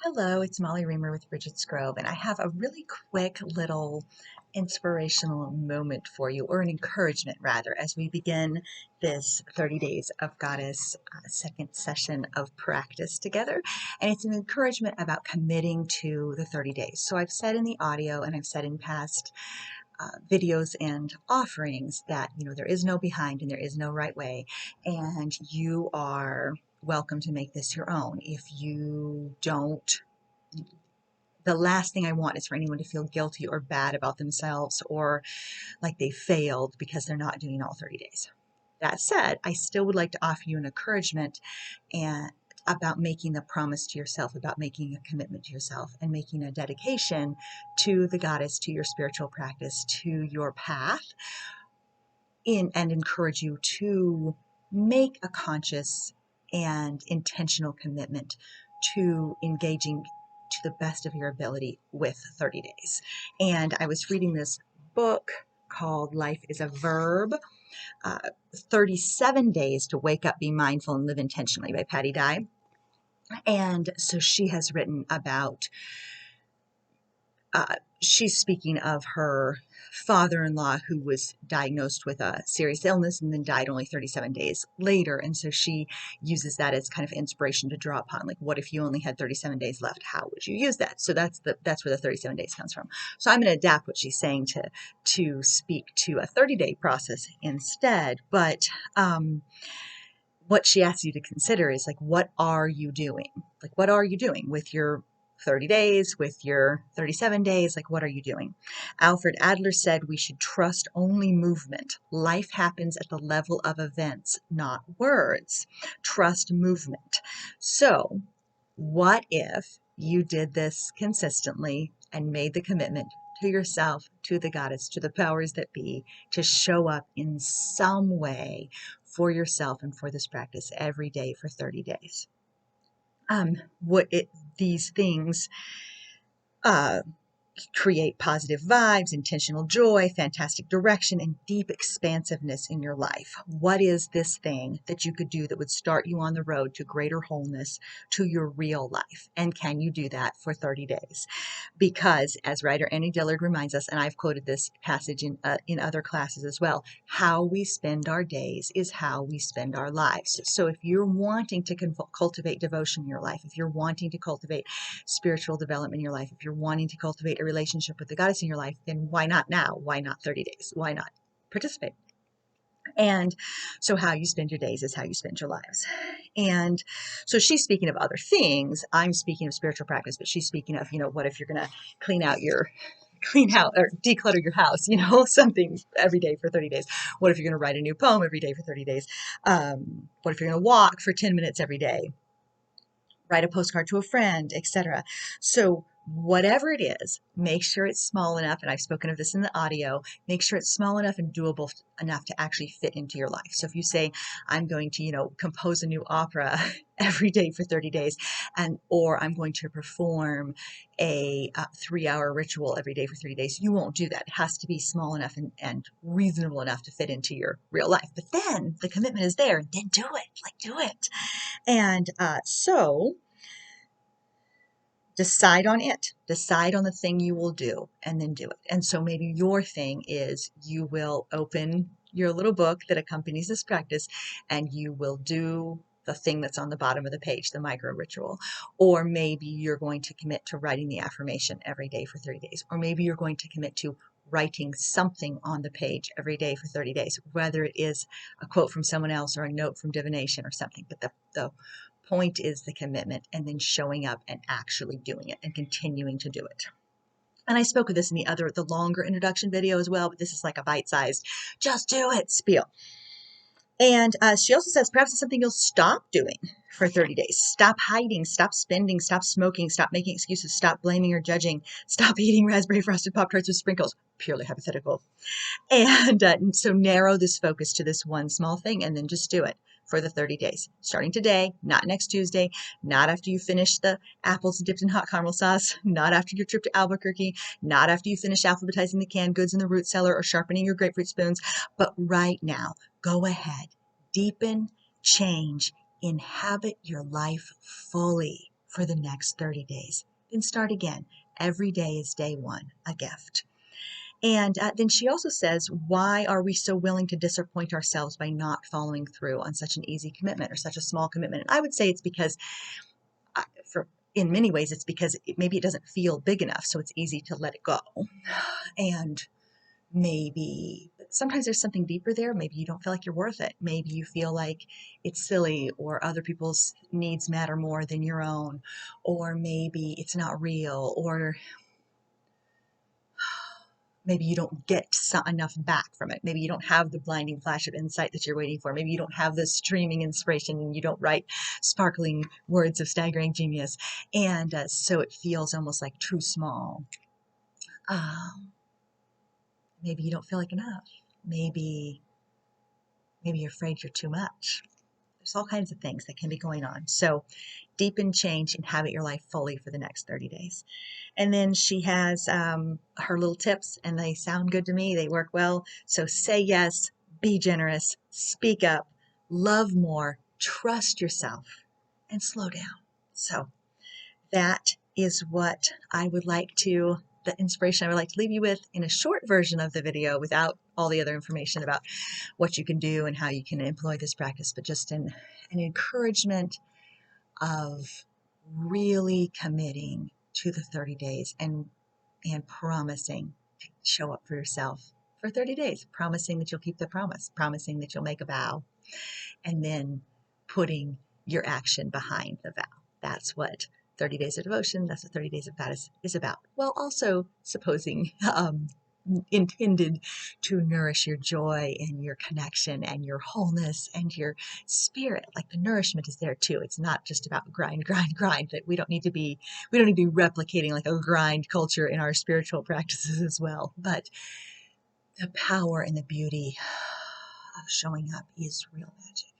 Hello, it's Molly Reamer with Bridget's Grove, and I have a really quick little inspirational moment for you, or an encouragement rather, as we begin this 30 Days of Goddess second session of practice together. And it's an encouragement about committing to the 30 days. So I've said in the audio and I've said in past videos and offerings that, there is no behind and there is no right way, and you are welcome to make this your own. If you don't, the last thing I want is for anyone to feel guilty or bad about themselves or like they failed because they're not doing all 30 days. That said, I still would like to offer you an encouragement and about making the promise to yourself, about making a commitment to yourself and making a dedication to the goddess, to your spiritual practice, to your path, and encourage you to make a conscious and intentional commitment to engaging to the best of your ability with 30 days. And I was reading this book called Life is a Verb, uh, 37 Days to Wake Up, Be Mindful, and Live Intentionally by Patty Dye. And so she has written about she's speaking of her father-in-law who was diagnosed with a serious illness and then died only 37 days later. And so she uses that as kind of inspiration to draw upon, like, what if you only had 37 days left? How would you use that? So that's where the 37 days comes from. So I'm going to adapt what she's saying to speak to a 30-day process instead. But what she asks you to consider is, like, what are you doing? Like, what are you doing with your 30 days, with your 37 days? Like, what are you doing? Alfred Adler said we should trust only movement. Life happens at the level of events, not words. Trust movement. So, what if you did this consistently and made the commitment to yourself, to the goddess, to the powers that be, to show up in some way for yourself and for this practice every day for 30 days? These things uh, create positive vibes, intentional joy, fantastic direction, and deep expansiveness in your life. What is this thing that you could do that would start you on the road to greater wholeness, to your real life? And can you do that for 30 days? Because, as writer Annie Dillard reminds us, and I've quoted this passage in other classes as well, how we spend our days is how we spend our lives. So if you're wanting to cultivate devotion in your life, if you're wanting to cultivate spiritual development in your life, if you're wanting to cultivate a relationship with the goddess in your life, then why not now? Why not 30 days? Why not participate? And so how you spend your days is how you spend your lives. And so she's speaking of other things. I'm speaking of spiritual practice, but she's speaking of, what if you're going to clean out or declutter your house, something every day for 30 days. What if you're going to write a new poem every day for 30 days? What if you're going to walk for 10 minutes every day? Write a postcard to a friend, etc. So whatever it is, make sure it's small enough, and I've spoken of this in the audio, make sure it's small enough and doable enough to actually fit into your life. So if you say, I'm going to, compose a new opera every day for 30 days, or I'm going to perform a 3-hour ritual every day for 30 days, you won't do that. It has to be small enough and reasonable enough to fit into your real life. But then the commitment is there, then do it. And so decide on it. Decide on the thing you will do and then do it. And so maybe your thing is you will open your little book that accompanies this practice and you will do the thing that's on the bottom of the page, the micro ritual. Or maybe you're going to commit to writing the affirmation every day for 30 days. Or maybe you're going to commit to writing something on the page every day for 30 days, whether it is a quote from someone else or a note from divination or something. But the point is the commitment, and then showing up and actually doing it and continuing to do it. And I spoke of this in the longer introduction video as well, but this is like a bite-sized, just do it spiel. And she also says, perhaps it's something you'll stop doing for 30 days. Stop hiding, stop spending, stop smoking, stop making excuses, stop blaming or judging, stop eating raspberry frosted Pop-Tarts with sprinkles. Purely hypothetical. And so narrow this focus to this one small thing and then just do it for the 30 days, starting today, not next Tuesday, not after you finish the apples dipped in hot caramel sauce, not after your trip to Albuquerque, not after you finish alphabetizing the canned goods in the root cellar or sharpening your grapefruit spoons, but right now. Go ahead, deepen, change, inhabit your life fully. for the next 30 days. Then start again. Every day is day one, a gift. And then she also says, why are we so willing to disappoint ourselves by not following through on such an easy commitment or such a small commitment? And I would say it's because, in many ways, it's because maybe it doesn't feel big enough, so it's easy to let it go. And maybe sometimes there's something deeper there. Maybe you don't feel like you're worth it. Maybe you feel like it's silly, or other people's needs matter more than your own, or maybe it's not real, or maybe you don't get enough back from it. Maybe you don't have the blinding flash of insight that you're waiting for. Maybe you don't have the streaming inspiration and you don't write sparkling words of staggering genius. And so it feels almost like too small. Maybe you don't feel like enough. Maybe you're afraid you're too much. There's all kinds of things that can be going on. So deepen, change, inhabit your life fully for the next 30 days. And then she has her little tips, and they sound good to me. They work well. So say yes, be generous, speak up, love more, trust yourself, and slow down. So that is what I would like to, the inspiration I would like to leave you with in a short version of the video without all the other information about what you can do and how you can employ this practice, but just an encouragement of really committing to the 30 days and promising to show up for yourself for 30 days, promising that you'll keep the promise, promising that you'll make a vow, and then putting your action behind the vow. That's what 30 days of devotion, that's what 30 days of vow is about. Well, also supposing intended to nourish your joy and your connection and your wholeness and your spirit. Like the nourishment is there too. It's not just about grind. That we don't need to be replicating like a grind culture in our spiritual practices as well. But the power and the beauty of showing up is real magic.